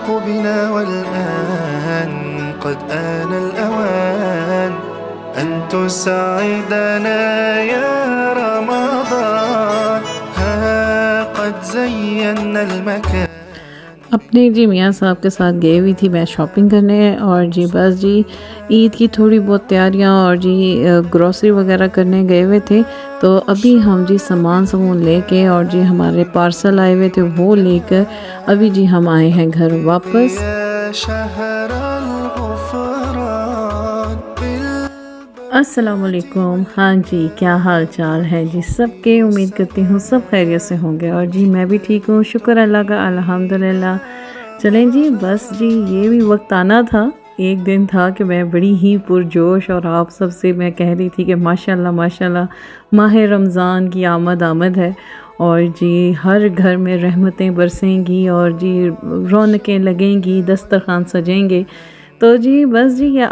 الحق بنا والآن قد آن الأوان أن تسعدنا يا رمضان ها قد زينا المكان. اپنے جی میاں صاحب کے ساتھ گئے ہوئی تھی میں شاپنگ کرنے، اور جی بس جی عید کی تھوڑی بہت تیاریاں اور جی گروسری وغیرہ کرنے گئے ہوئے تھے. تو ابھی ہم جی سامان لے کے اور جی ہمارے پارسل آئے ہوئے تھے وہ لے کر ابھی جی ہم آئے ہیں گھر واپس. السلام علیکم. ہاں جی کیا حال چال ہے جی سب کے؟ امید کرتی ہوں سب خیریت سے ہوں گے، اور جی میں بھی ٹھیک ہوں، شکر اللہ کا، الحمدللہ. چلیں جی بس جی یہ بھی وقت آنا تھا. ایک دن تھا کہ میں بڑی ہی پرجوش اور آپ سب سے میں کہہ رہی تھی کہ ماشاءاللہ ماشاءاللہ ماہ رمضان کی آمد ہے، اور جی ہر گھر میں رحمتیں برسیں گی اور جی رونقیں لگیں گی، دسترخوان سجیں گے. تو جی بس جی یہ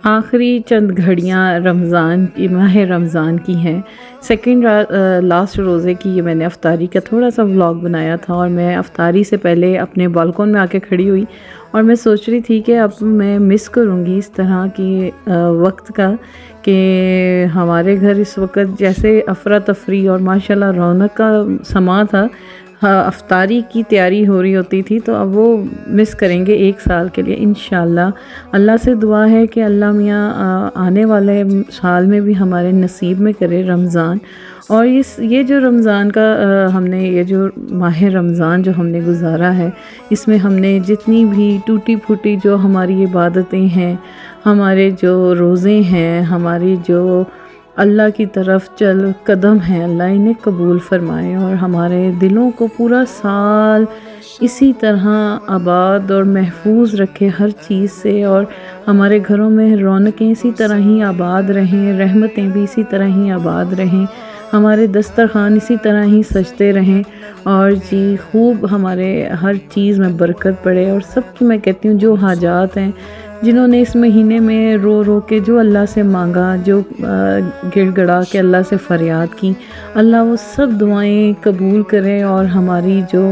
آخری چند گھڑیاں رمضان کی، ماہ رمضان کی ہیں. سیکنڈ لاسٹ روزے کی یہ میں نے افطاری کا تھوڑا سا ولاگ بنایا تھا، اور میں افطاری سے پہلے اپنے بالکون میں آ کے کھڑی ہوئی اور میں سوچ رہی تھی کہ اب میں مس کروں گی اس طرح کی وقت کا، کہ ہمارے گھر اس وقت جیسے افراتفری اور ماشاءاللہ رونق کا سما تھا، افطاری کی تیاری ہو رہی ہوتی تھی. تو اب وہ مس کریں گے ایک سال کے لیے انشاءاللہ. اللہ سے دعا ہے کہ اللہ میاں آنے والے سال میں بھی ہمارے نصیب میں کرے رمضان. اور یہ جو رمضان کا ہم نے یہ جو ماہ رمضان جو ہم نے گزارا ہے، اس میں ہم نے جتنی بھی ٹوٹی پھوٹی جو ہماری عبادتیں ہیں، ہمارے جو روزے ہیں، ہماری جو اللہ کی طرف چل قدم ہیں، اللہ انہیں قبول فرمائے اور ہمارے دلوں کو پورا سال اسی طرح آباد اور محفوظ رکھے ہر چیز سے، اور ہمارے گھروں میں رونقیں اسی طرح ہی آباد رہیں، رحمتیں بھی اسی طرح ہی آباد رہیں، ہمارے دسترخوان اسی طرح ہی سجتے رہیں، اور جی خوب ہمارے ہر چیز میں برکت پڑے. اور سب کی میں کہتی ہوں جو حاجات ہیں، جنہوں نے اس مہینے میں رو کے جو اللہ سے مانگا، جو گڑ گڑا کے اللہ سے فریاد کی، اللہ وہ سب دعائیں قبول کرے، اور ہماری جو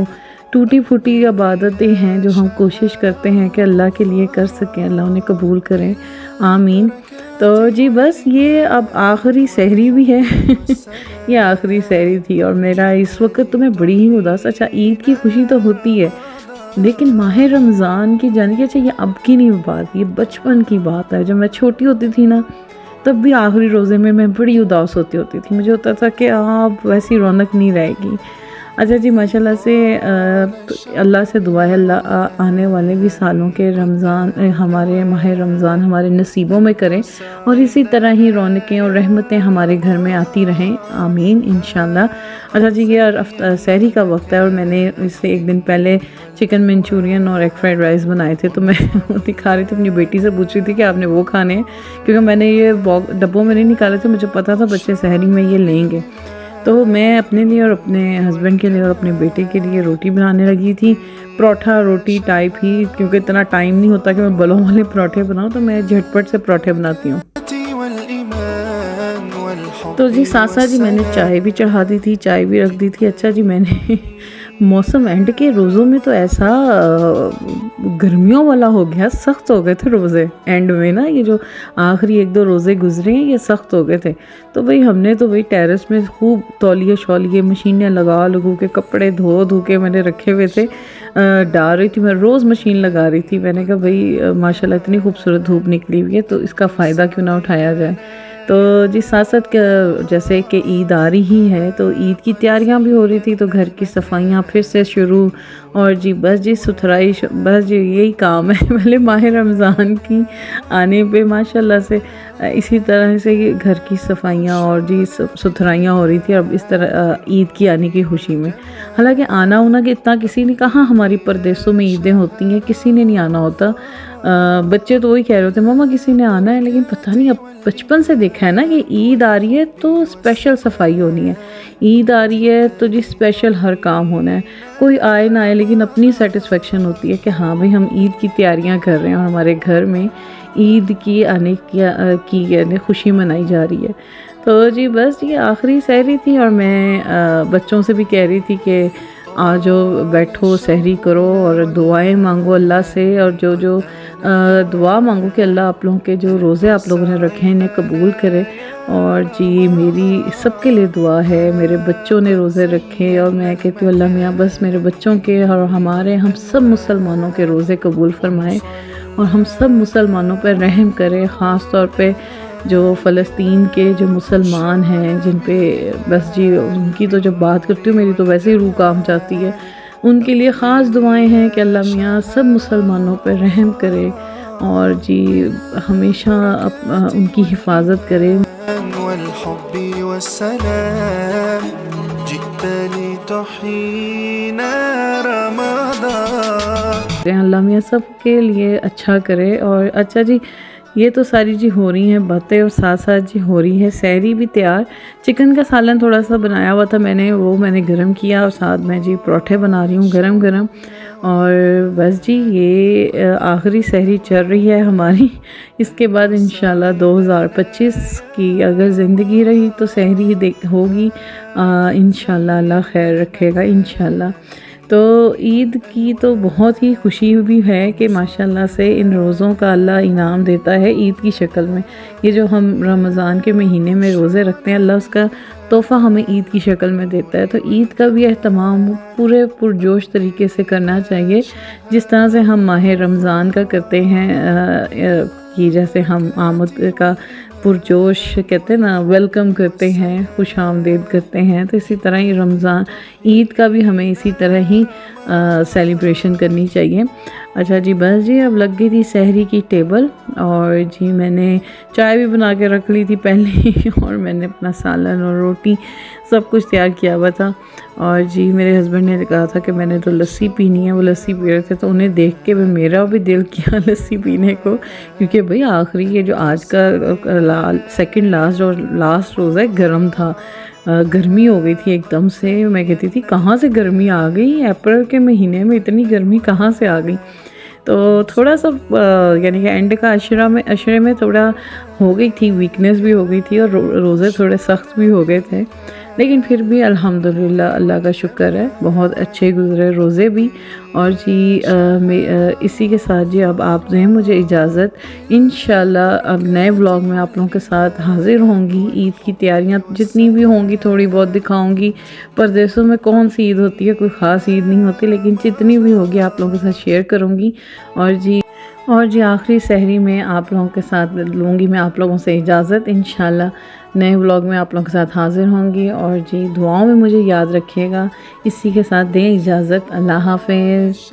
ٹوٹی پھوٹی عبادتیں ہیں جو ہم کوشش کرتے ہیں کہ اللہ کے لیے کر سکیں، اللہ انہیں قبول کریں، آمین. تو جی بس یہ اب آخری سحری بھی ہے یہ آخری سحری تھی، اور میرا اس وقت تو میں بڑی ہی اداس. اچھا عید کی خوشی تو ہوتی ہے، لیکن ماہ رمضان کی جانے کی، اچھا یہ اب کی نہیں بات، یہ بچپن کی بات ہے. جب میں چھوٹی ہوتی تھی نا، تب بھی آخری روزے میں بڑی اداس ہوتی تھی. مجھے ہوتا تھا کہ اب ویسی رونق نہیں رہے گی. اچھا جی ماشاءاللہ سے اللہ سے دعا ہے اللہ آنے والے بھی سالوں کے رمضان، ہمارے ماہ رمضان ہمارے نصیبوں میں کریں، اور اسی طرح ہی رونقیں اور رحمتیں ہمارے گھر میں آتی رہیں، آمین انشاءاللہ. اچھا جی یہ سحری کا وقت ہے، اور میں نے اس سے ایک دن پہلے چکن منچورین اور ایگ فرائیڈ رائس بنائے تھے. تو میں دکھا رہی تھی اپنی بیٹی سے، پوچھ رہی تھی کہ آپ نے وہ کھانے ہیں، کیونکہ میں نے یہ ڈبوں میں نہیں نکالے تھے، مجھے پتا تھا بچے سحری میں یہ لیں گے. تو میں اپنے لیے اور اپنے ہسبینڈ کے لیے اور اپنے بیٹے کے لیے روٹی بنانے لگی تھی، پروٹھا روٹی ٹائپ ہی، کیونکہ اتنا ٹائم نہیں ہوتا کہ میں بلوں والے پروٹھے بناؤں، تو میں جھٹ پٹ سے پروٹھے بناتی ہوں. تو جی ساتھ ساتھ جی میں نے چائے بھی چڑھا دی تھی، چائے بھی رکھ دی تھی. اچھا جی میں نے موسم اینڈ کے روزوں میں تو ایسا گرمیوں والا ہو گیا، سخت ہو گئے تھے روزے اینڈ میں نا، یہ جو آخری ایک دو روزے گزرے ہیں یہ سخت ہو گئے تھے. تو بھئی ہم نے تو ٹیرس میں خوب تولیے شولیے مشینیں لگو کے کپڑے دھو کے میں نے رکھے ہوئے تھے، ڈال رہی تھی، میں روز مشین لگا رہی تھی. میں نے کہا بھئی ماشاءاللہ اتنی خوبصورت دھوپ نکلی ہوئی ہے تو اس کا فائدہ کیوں نہ اٹھایا جائے. تو جی ساتھ ساتھ جیسے کہ عید آ رہی ہی ہے تو عید کی تیاریاں بھی ہو رہی تھی، تو گھر کی صفائیاں پھر سے شروع، اور جی بس جی ستھرائی، بس جی یہی کام ہے. پہلے ماہ رمضان کی آنے پہ ماشاءاللہ سے اسی طرح سے گھر کی صفائیاں اور جی ستھرائیاں ہو رہی تھی، اب اس طرح عید کی آنے کی خوشی میں. حالانکہ آنا ہونا کہ اتنا کسی نے کہا، ہماری پردیسوں میں عیدیں ہوتی ہیں، کسی نے نہیں آنا ہوتا. بچے تو وہی کہہ رہے ہوتے ماما کسی نے آنا ہے، لیکن پتہ نہیں، اب بچپن سے دیکھا ہے نا کہ عید آ رہی ہے تو اسپیشل صفائی ہونی ہے، عید آ رہی ہے تو جی اسپیشل ہر کام ہونا ہے. کوئی آئے نہ آئے لیکن اپنی سیٹسفیکشن ہوتی ہے کہ ہاں بھئی ہم عید کی تیاریاں کر رہے ہیں، اور ہمارے گھر میں عید کی آنے کی یعنی خوشی منائی جا رہی ہے. تو جی بس یہ آخری سحری تھی، اور میں بچوں سے بھی کہہ رہی تھی کہ آ جاؤ بیٹھو سحری کرو اور دعائیں مانگو اللہ سے، اور جو دعا مانگو کہ اللہ آپ لوگوں کے جو روزے آپ لوگوں نے رکھے ہیں انہیں قبول کرے۔ اور جی میری سب کے لیے دعا ہے، میرے بچوں نے روزے رکھے اور میں کہتی ہوں اللہ میاں بس میرے بچوں کے اور ہمارے ہم سب مسلمانوں کے روزے قبول فرمائے اور ہم سب مسلمانوں پر رحم کرے، خاص طور پہ جو فلسطین کے جو مسلمان ہیں جن پہ بس جی ان کی تو جب بات کرتی ہوں میری تو ویسے ہی روح کانپ جاتی ہے، ان کے لیے خاص دعائیں ہیں کہ اللہ میاں سب مسلمانوں پہ رحم کرے اور جی ہمیشہ ان کی حفاظت کرے۔ والحب والسلام جئت لتحيينا رمضان۔ اللہ میاں سب کے لیے اچھا کرے۔ اور اچھا جی یہ تو ساری جی ہو رہی ہیں باتیں اور ساتھ ساتھ جی ہو رہی ہے سحری بھی تیار۔ چکن کا سالن تھوڑا سا بنایا ہوا تھا میں نے، وہ میں نے گرم کیا اور ساتھ میں جی پروٹھے بنا رہی ہوں گرم گرم۔ اور بس جی یہ آخری سحری چل رہی ہے ہماری، اس کے بعد انشاءاللہ 2025 کی اگر زندگی رہی تو سحری ہوگی انشاءاللہ، اللہ خیر رکھے گا انشاءاللہ۔ تو عید کی تو بہت ہی خوشی بھی ہے کہ ماشاءاللہ سے ان روزوں کا اللہ انعام دیتا ہے عید کی شکل میں۔ یہ جو ہم رمضان کے مہینے میں روزے رکھتے ہیں اللہ اس کا تحفہ ہمیں عید کی شکل میں دیتا ہے، تو عید کا بھی اہتمام پورے پرجوش طریقے سے کرنا چاہیے جس طرح سے ہم ماہ رمضان کا کرتے ہیں کہ جیسے ہم آمد کا پرجوش کہتے ہیں نا ویلکم کرتے ہیں، خوش آمدید کرتے ہیں، تو اسی طرح ہی رمضان عید کا بھی ہمیں اسی طرح ہی سیلیبریشن کرنی چاہیے۔ اچھا جی بس جی اب لگ گئی تھی سحری کی ٹیبل اور جی میں نے چائے بھی بنا کے رکھ لی تھی پہلے ہی اور میں نے اپنا سالن اور روٹی سب کچھ تیار کیا ہوا تھا۔ اور جی میرے ہسبینڈ نے کہا تھا کہ میں نے تو لسی پینی ہے، وہ لسی پی رہے تھے تو انہیں دیکھ کے میرا بھی دل کیا لسی پینے کو، کیونکہ بھئی آخری یہ جو آج کا سیکنڈ لاسٹ اور لاسٹ روزہ گرم تھا، گرمی ہو گئی تھی ایک دم سے۔ میں کہتی تھی کہاں سے گرمی آ گئی، اپریل کے مہینے میں اتنی گرمی کہاں سے آ گئی۔ تو تھوڑا سا یعنی کہ اینڈ کا عشرے میں تھوڑا ہو گئی تھی، ویکنیس بھی ہو گئی تھی اور روزے تھوڑے سخت بھی ہو گئے تھے، لیکن پھر بھی الحمدللہ اللہ کا شکر ہے بہت اچھے گزرے روزے بھی۔ اور جی اسی کے ساتھ جی اب آپ دیں مجھے اجازت، انشاءاللہ اب نئے ولاگ میں آپ لوگوں کے ساتھ حاضر ہوں گی۔ عید کی تیاریاں جتنی بھی ہوں گی تھوڑی بہت دکھاؤں گی، پردیسوں میں کون سی عید ہوتی ہے، کوئی خاص عید نہیں ہوتی، لیکن جتنی بھی ہوگی آپ لوگوں کے ساتھ شیئر کروں گی۔ اور جی آخری سحری میں آپ لوگوں کے ساتھ لوں گی میں آپ لوگوں سے اجازت، انشاءاللہ نئے ولاگ میں آپ لوگوں کے ساتھ حاضر ہوں گی۔ اور جی دعاؤں میں مجھے یاد رکھیے گا، اسی کے ساتھ دیں اجازت، اللہ حافظ۔